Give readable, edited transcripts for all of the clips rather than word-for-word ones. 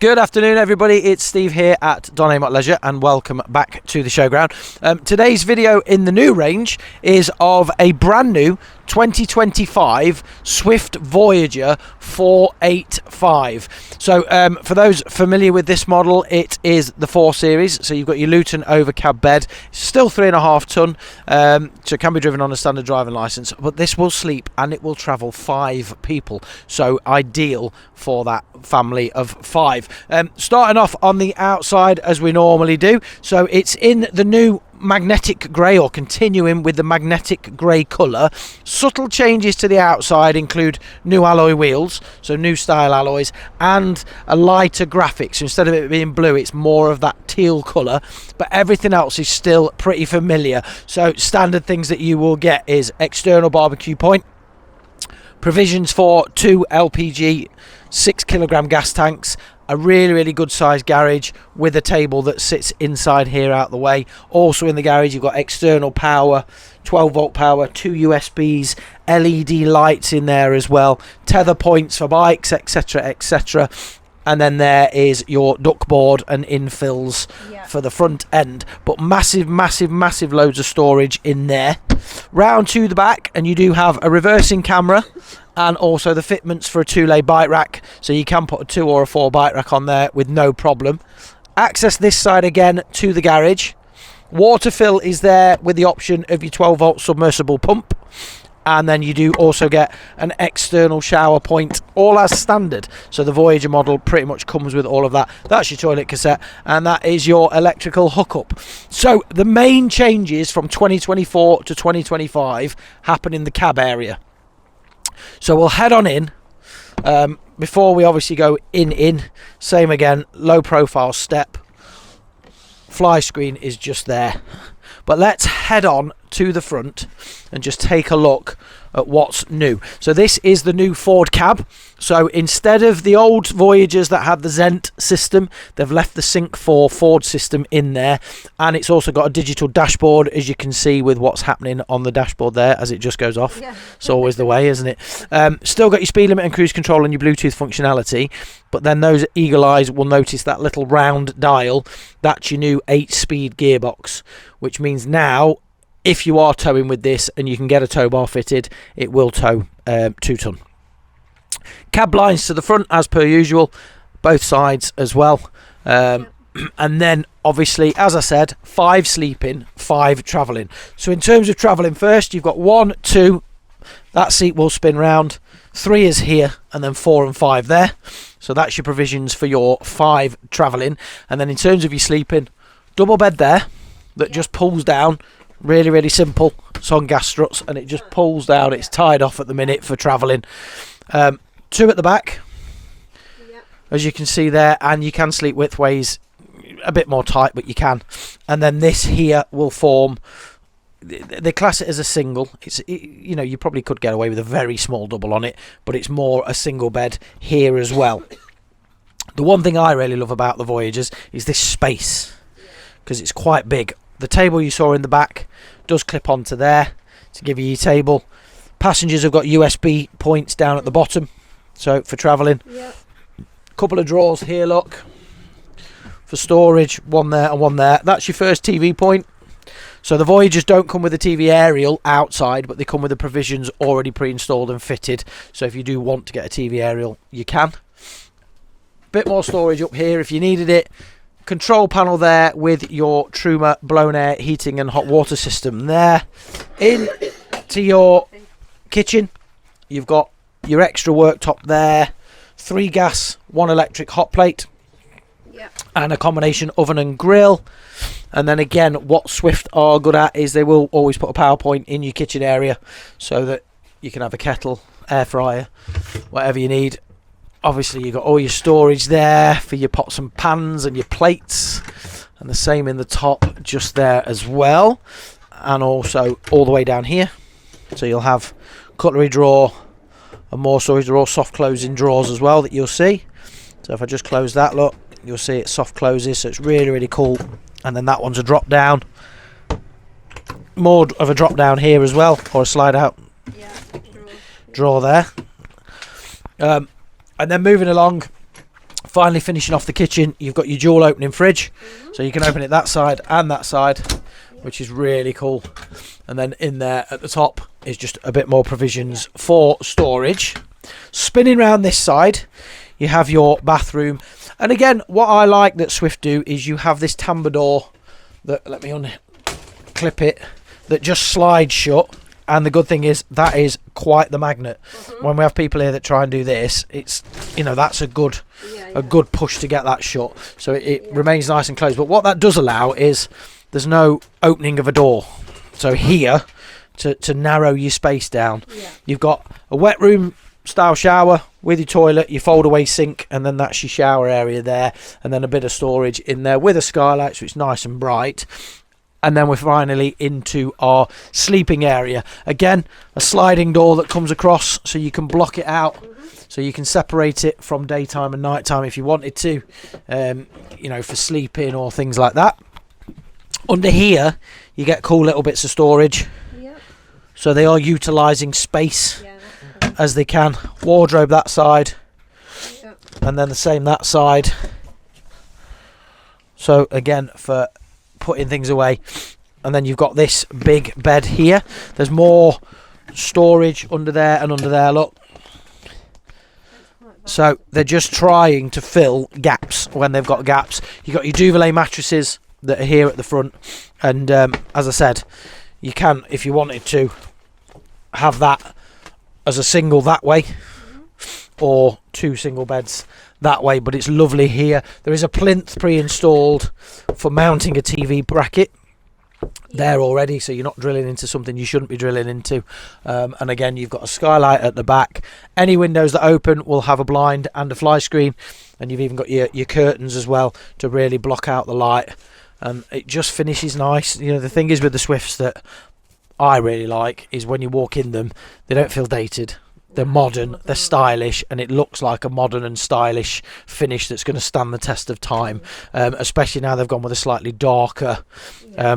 Good afternoon, everybody. It's Steve here at Dometic Leisure, and welcome back to the showground. Today's video in the new range is of a brand new 2025 Swift Voyager 485. So for those familiar with this model, it is the 4 Series. So you've got your Luton overcab bed, still 3.5 ton, so it can be driven on a standard driving licence, but this will sleep and it will travel 5 people, so ideal for that family of 5. Starting off on the outside as we normally do, so it's in the new magnetic grey, or continuing with the magnetic grey colour. Subtle changes to the outside include new alloy wheels, so new style alloys, and a lighter graphic. So instead of it being blue, it's more of that teal colour, but everything else is still pretty familiar. So standard things that you will get is external barbecue point, provisions for 2 LPG 6kg gas tanks, a really good sized garage with a table that sits inside here out the way. Also in the garage you've got external power, 12 volt power, 2 USBs, LED lights in there as well, tether points for bikes, etc, etc. And then there is your duck board and infills for the front end, but massive loads of storage in there. Round to the back, and you do have a reversing camera and also the fitments for a 2-lay bike rack, so you can put a 2 or a 4 bike rack on there with no problem. Access this side again to the garage. Water fill is there with the option of your 12 volt submersible pump, and then you do also get an external shower point, all as standard. So the Voyager model pretty much comes with all of that. That's your toilet cassette, and that is your electrical hookup. So the main changes from 2024 to 2025 happen in the cab area. So we'll head on in. Before we obviously go in, same again, low profile step. Fly screen is just there. But let's head on to the front and just take a look at what's new. So this is the new Ford cab. So instead of the old Voyagers that had the Zent system, they've left the Sync 4 Ford system in there, and it's also got a digital dashboard, as you can see with what's happening on the dashboard there as it just goes off. It's always the way, isn't it? Still got your speed limit and cruise control and your Bluetooth functionality, but then those eagle eyes will notice that little round dial. That's your new 8-speed gearbox, which means now if you are towing with this and you can get a tow bar fitted, it will tow 2 ton. Cab lines to the front as per usual, both sides as well. And then obviously, as I said, 5 sleeping, 5 travelling. So in terms of travelling, first you've got 1, 2, that seat will spin round, 3 is here, and then 4 and 5 there. So that's your provisions for your 5 travelling. And then in terms of your sleeping, double bed there that just pulls down. Really simple. It's on gas struts and it just pulls down. It's tied off at the minute for travelling. 2 at the back, as you can see there, and you can sleep widthways a bit more tight, but you can. And then this here will form, they class it as a single. It's, you know, you probably could get away with a very small double on it, but it's more a single bed here as well. The one thing I really love about the Voyagers is this space, because it's quite big. The table you saw in the back does clip onto there to give you your table. Passengers have got USB points down at the bottom, so for travelling. Couple of drawers here, look, for storage, one there and one there. That's your first TV point. So the Voyagers don't come with a TV aerial outside, but they come with the provisions already pre-installed and fitted. So if you do want to get a TV aerial, you can. Bit more storage up here if you needed it. Control panel there with your Truma blown air heating and hot water system there. In to your kitchen, you've got your extra worktop there, 3 gas, 1 electric hot plate, and a combination oven and grill. And then again, what Swift are good at is they will always put a power point in your kitchen area so that you can have a kettle, air fryer, whatever you need. Obviously you've got all your storage there for your pots and pans and your plates, and the same in the top just there as well, and also all the way down here. So you'll have cutlery drawer and more storage. They're all soft closing drawers as well that you'll see. So if I just close that, look, you'll see it soft closes, so it's really cool. And then that one's a drop down, more of a drop down here as well, or a slide out drawer there. And then moving along, Finally finishing off the kitchen, you've got your dual opening fridge, so you can open it that side and that side, which is really cool. And then in there at the top is just a bit more provisions for storage. Spinning round this side, you have your bathroom. And again, what I like that Swift do is you have this tambour door that, let me unclip it, that just slides shut. And the good thing is that is quite the magnet. When we have people here that try and do this, it's, you know, that's a good good push to get that shut, so it remains nice and closed. But what that does allow is there's no opening of a door, so here to narrow your space down, you've got a wet room style shower with your toilet, your fold away sink, and then that's your shower area there, and then a bit of storage in there with a skylight, so it's nice and bright. And then we're finally into our sleeping area. Again, a sliding door that comes across, so you can block it out, so you can separate it from daytime and nighttime if you wanted to, you know, for sleeping or things like that. Under here, you get cool little bits of storage. So they are utilising space as they can. Wardrobe that side, and then the same that side. So again, for putting things away. And then you've got this big bed here. There's more storage under there and under there, look. So they're just trying to fill gaps when they've got gaps. You've got your Duvet mattresses that are here at the front, and as I said, you can, if you wanted to, have that as a single that way, or two single beds that way, but it's lovely here. There is a plinth pre-installed for mounting a TV bracket there already, so you're not drilling into something you shouldn't be drilling into. And again, you've got a skylight at the back. Any windows that open will have a blind and a fly screen, and you've even got your curtains as well to really block out the light. It just finishes nice. You know, the thing is with the Swifts that I really like is when you walk in them, they don't feel dated. They're modern, they're stylish, and it looks like a modern and stylish finish that's going to stand the test of time, especially now they've gone with a slightly darker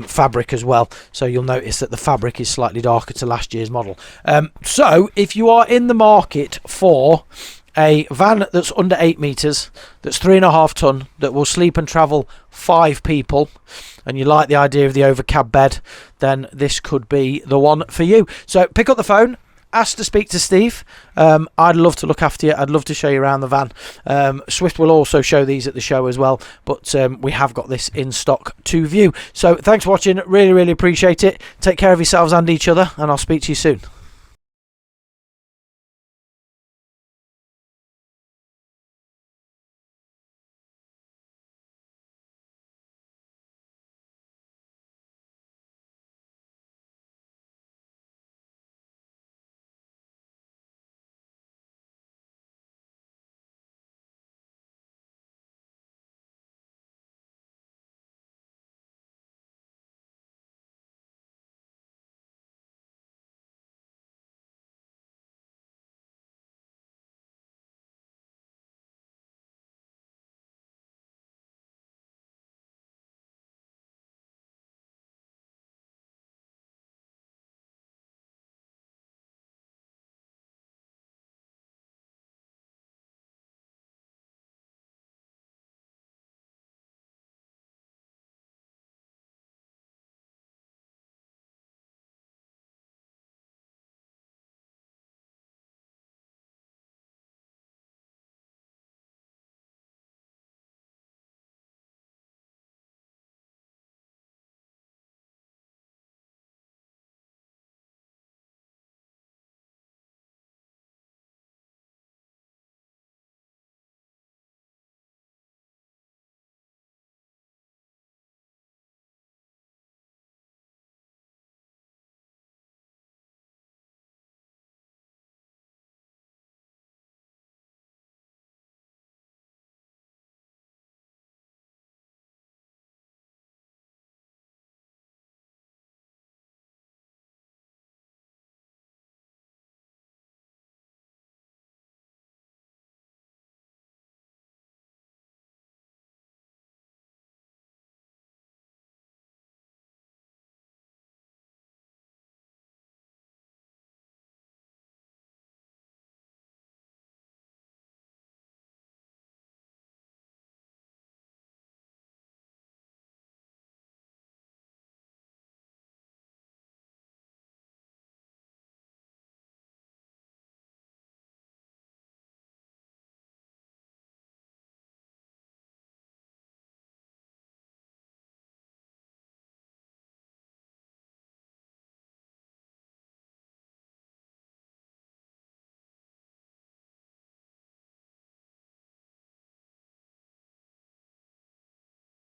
fabric as well. So you'll notice that the fabric is slightly darker to last year's model. So if you are in the market for a van that's under 8 metres, that's 3.5 tonne, that will sleep and travel 5 people, and you like the idea of the overcab bed, then this could be the one for you. So pick up the phone, ask to speak to Steve. I'd love to look after you. I'd love to show you around the van. Swift will also show these at the show as well, but we have got this in stock to view. So thanks for watching. Really appreciate it. Take care of yourselves and each other, and I'll speak to you soon.